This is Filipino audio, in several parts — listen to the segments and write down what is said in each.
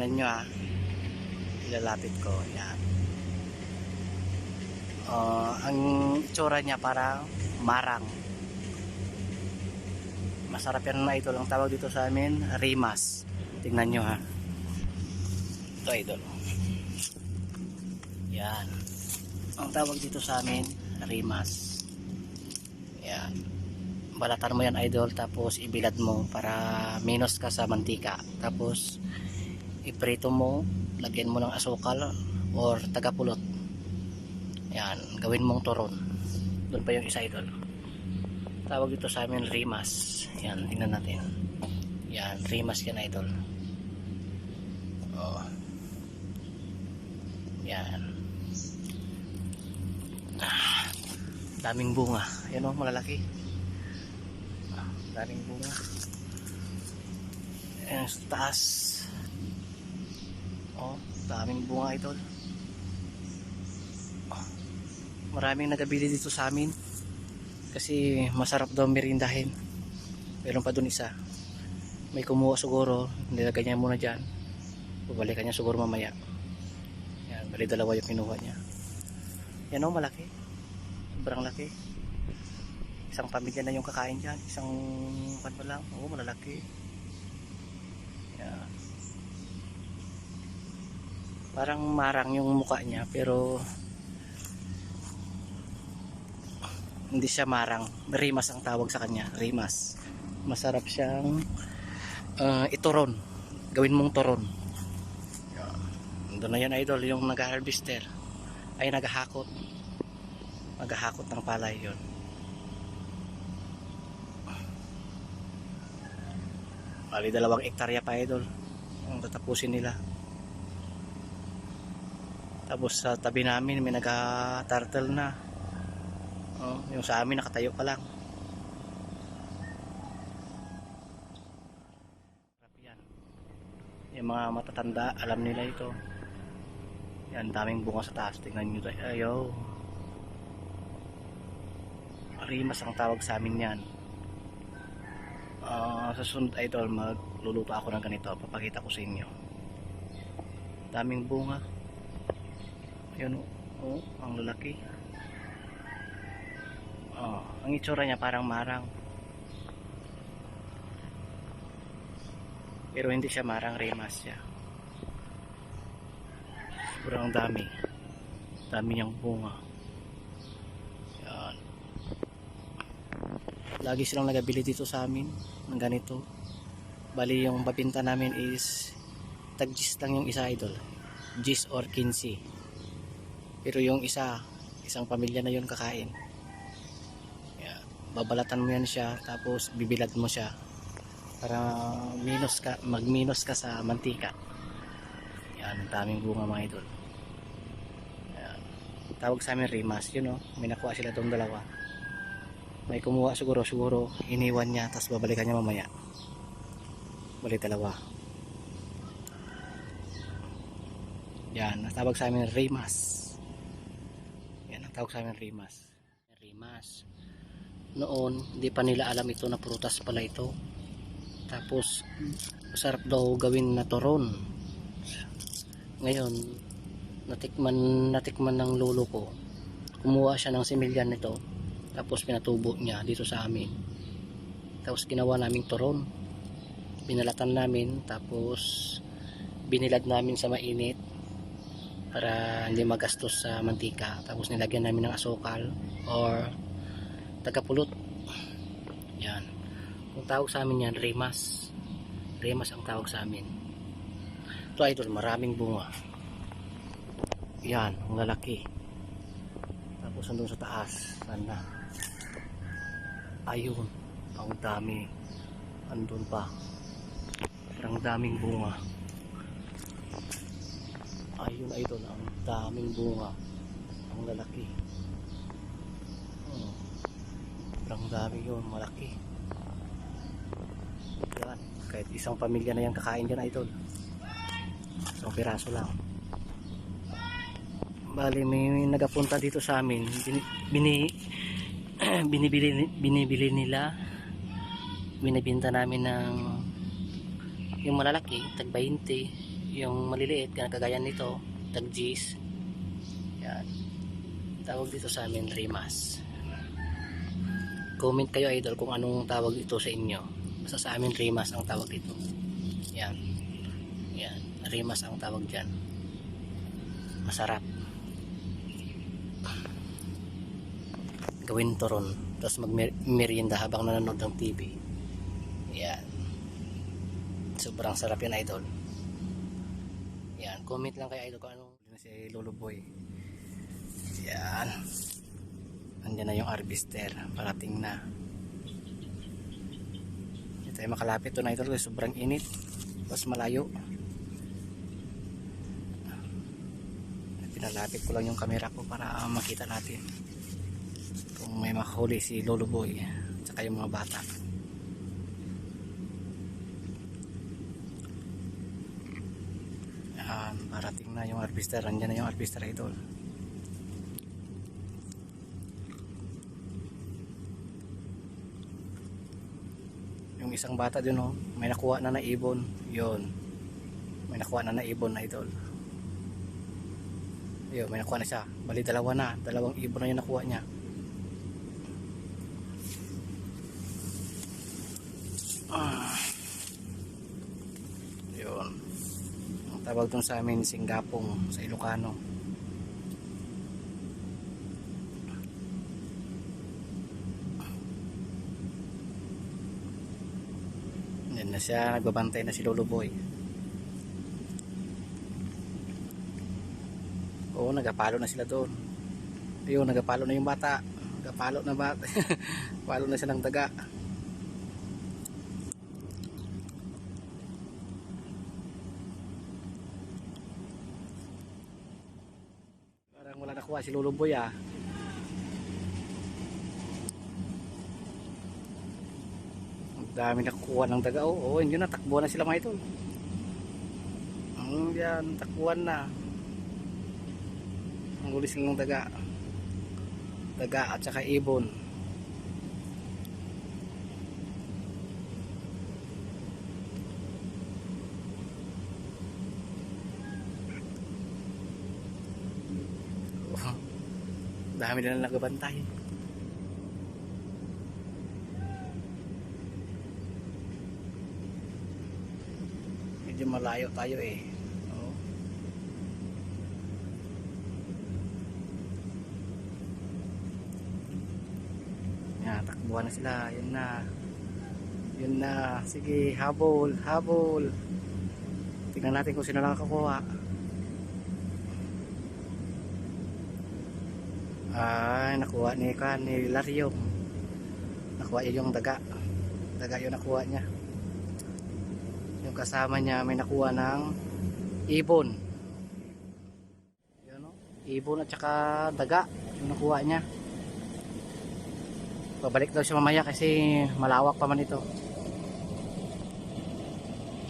tingnan nyo ha. Ilalapit ko. Yan. Ang itsura niya parang marang. Masarap yan na idol. Ang tawag dito sa amin, rimas. Tingnan nyo ha. Ito idol. Yan. Ang tawag dito sa amin, rimas. Yan. Balatan mo yan idol, tapos ibilad mo para minus ka sa mantika. Tapos iprito mo, lagyan mo ng asukal or tagapulot. Yan, gawin mong turon. Doon pa yung isa idol. Tawag dito sa amin rimas. Yan, tingnan natin. Yan, rimas yan idol. Oh. Yan. Daming bunga. Yan o, malalaki. Daming bunga. Yan, sa taas. Oh, daming bunga idol. Maraming nagabili dito sa amin kasi masarap daw merindahin. Meron pa dun isa, may kumuha siguro, nilagay niya muna dyan, babalikan niya siguro mamaya. Yan, bali dalawa yung kinuha niya. Yan o, malaki, sobrang laki. Isang pamilya na yung kakain dyan, isang pan pa lang. Oo, malalaki. Yan. Parang marang yung mukha niya pero hindi siya marang. Rimas ang tawag sa kanya, rimas. Masarap siyang ituron. Gawin mong turon. Doon na yan idol, yung nag-harvester ay naghahakot. Naghahakot ng palay yun. Bali 2 hektarya pa idol ang tatapusin nila. Tapos sa tabi namin may nag-turtle na. Yung sa amin nakatayo pa lang. Yan. Yung mga matatanda alam nila ito. Yan, daming bunga sa taas. Tingnan nyo tayo. Ayaw. Rimas ang tawag sa amin yan. Sa sunod idol magluluto ako ng ganito. Papakita ko sa inyo. Daming bunga. Ayun oh, ang lalaki. Ang itsura niya parang marang. Pero hindi siya marang, rimas siya. Sobrang dami. Dami niyang bunga. Yan. Lagi silang nagabili dito sa amin ng ganito. Bali yung babinta namin is tag-gis lang yung isa idol. Gis or 15. Pero yung isang pamilya na yun kakain. Babalatan mo yan siya, tapos bibilad mo siya para mag-minus ka sa mantika. Yan, daming bunga mga idol. Yan. Tawag sa amin rimas, yun o, may nakuha sila itong dalawa. May kumuha siguro iniwan niya, tapos babalikan niya mamaya. Bali 2. Yan, tawag sa amin rimas. Yan, tawag sa amin rimas. Rimas. Noon, hindi pa nila alam ito na prutas pala ito. Tapos, masarap daw gawin na turon. Ngayon, natikman ng lolo ko. Kumuha siya ng similyan nito. Tapos pinatubo niya dito sa amin. Tapos ginawa naming turon. Binalatan namin. Tapos, binilad namin sa mainit. Para hindi magastos sa mantika. Tapos nilagyan namin ng asukal. Or tagapulot. Yan. Kung tawag sa amin yan, rimas. Rimas ang tawag sa amin. Ito idol, maraming bunga. Yan, ang lalaki. Tapos andun sa taas. Sana. Ayun. Ang dami. Andun pa. Ang daming bunga. Ayun idol, ang daming bunga. Ang lalaki. Ang dami yun, malaki. Yan, kahit isang pamilya na yan kakain dyan idol. Isang piraso lang. Bali may nagapunta dito sa amin. Binibili nila. Binibenta namin ng yung malalaki, tag 20. yung maliliit na kagaya nito, tagjis. Yan. Tawag dito sa amin rimas. Comment kayo idol kung anong tawag ito sa inyo. Basta sa amin rimas ang tawag dito. Yan. Yan. Rimas ang tawag dyan. Masarap. Gawin turon. Tapos mag-merienda habang nanonood ng TV. Yan. Sobrang sarap yan idol. Yan. Comment lang kayo idol kung anong si Lolo Boy. Yan. Andiyan na yung harvester. Parating na. Ito ay makalapit to na idol. Sobrang init. Tapos malayo. Pinalapit ko lang yung camera ko para makita natin kung may makahuli si Lolo Boy at yung mga bata. Yan, parating na yung harvester. Andyan na yung harvester idol. Yung isang bata dun oh, may nakuha na ibon. Yun, may nakuha na ibon na idol. Ayun, may nakuha na siya. Bali dalawa na. Dalawang ibon na yung nakuha niya. Ayun. Ang tawag dun sa amin singgapong sa Ilocano. Yan na siya. Nagbabantay na si Lolo Boy. Oo, nagapalo na sila doon. Ayun, nagapalo na yung bata. Nagapalo na bata. Palo na siya ng daga. Parang wala nakuha si Lolo Boy ah. Ang dami nakuha ng daga. Oo, yun na. Takbuhan na sila mga ito. Yan, takbuhan na. Ang huli silang daga at saka ibon. Dami na nagabantay. Medyo malayo tayo eh. Yan, takbuhan na sila. Yun na. Yun na. Sige, habol. Habol. Tingnan natin kung sino nakakakuha. Ay, nakuha ni Lario. Nakuha yung daga. Daga yung nakuha niya. Yung kasama niya may nakuha ng ibon. Yun, no? Ibon at saka daga yung nakuha niya. Babalik daw siya mamaya kasi malawak pa man ito.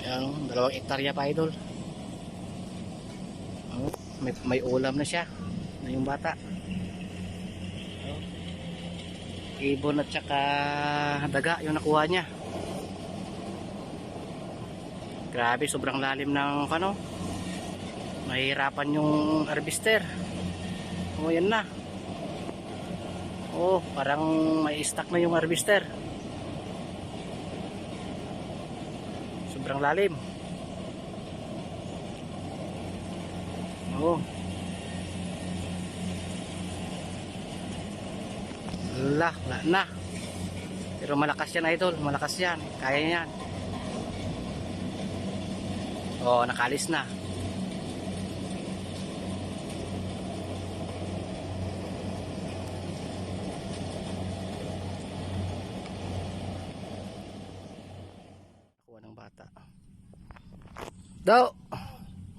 Ayan, 2 hektarya pa idol. May ulam na siya na yung bata. Ibon at saka daga yung nakuha niya. Grabe, sobrang lalim ng ano. Mahirapan yung harvester. O yan na. Oh, parang may stock na yung harvester. Sobrang lalim. Oh. Wala na. Pero malakas yan idol, malakas yan. Kaya yan. Oh, nakalis na. Bata. Daw.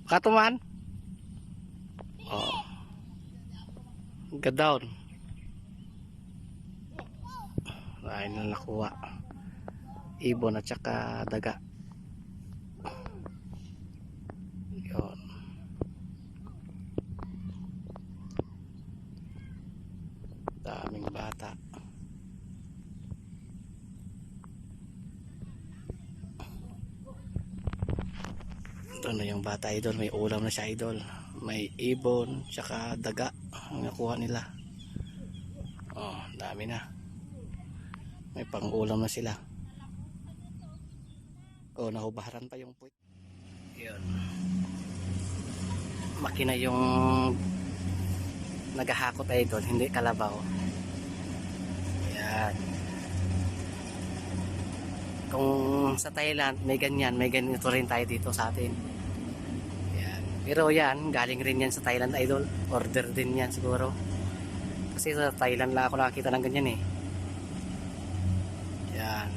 Katuman. Oh. Gadawn. Ay na nakuha. Ibon at saka daga. Yun. Daming bata. Ito na yung bata idol, may ulam na siya idol. May ibon, tsaka daga ang nakuha nila. Oh, dami na. May pang-ulam na sila. Oh, nahubaharan pa yung puwit. Yun. Makina yung naghahakot idol, hindi kalabaw. Yan. Kung sa Thailand may ganito rin tayo dito sa atin. Yan. Pero yan, galing rin yan sa Thailand idol. Order din yan siguro. Kasi sa Thailand lang ako nakakita ng ganyan eh. Yan.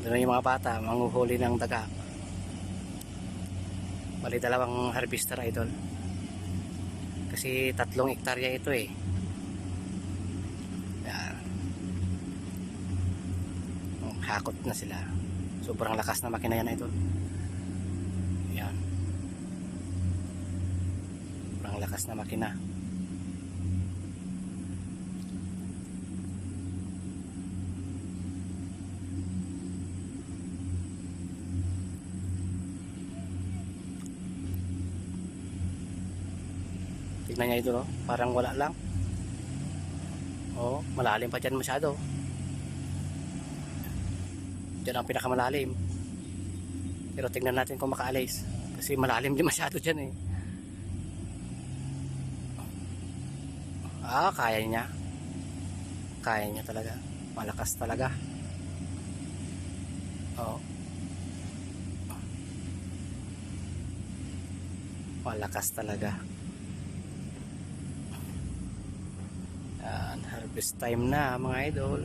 Doon yung mga bata, manguhuli ng daga. Bali 2 harvester idol. Kasi 3 hektarya ito eh. Yan. Hakot na sila. Sobrang lakas na makina yan idol. Yan. Sobrang lakas na makina. Tignan niya ito, no? Parang wala lang. Oh, malalim pa dyan masyado. Dyan ang pinakamalalim. Pero tignan natin kung makaalis. Kasi malalim din masyado dyan eh. Ah, kaya niya. Kaya niya talaga. Malakas talaga. Oh. Malakas talaga. Yan, harvest time na mga idol.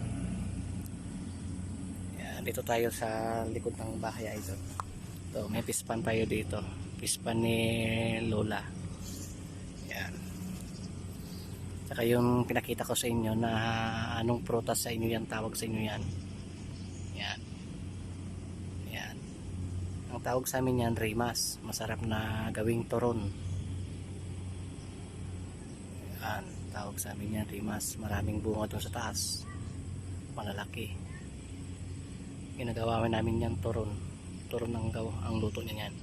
Yan, dito tayo sa likod ng bahay idol. So, may pispan tayo dito. Pispan ni Lola. Yan. Saka yung pinakita ko sa inyo na anong prutas sa inyo yan, tawag sa inyo yan. Yan. Yan. Ang tawag sa amin yan, rimas. Masarap na gawing turon. Yan. Tawag sa amin yan, rimas. Maraming bunga doon sa taas. Malalaki. Ginagawa namin yan turon. Turon ang luto niya yan.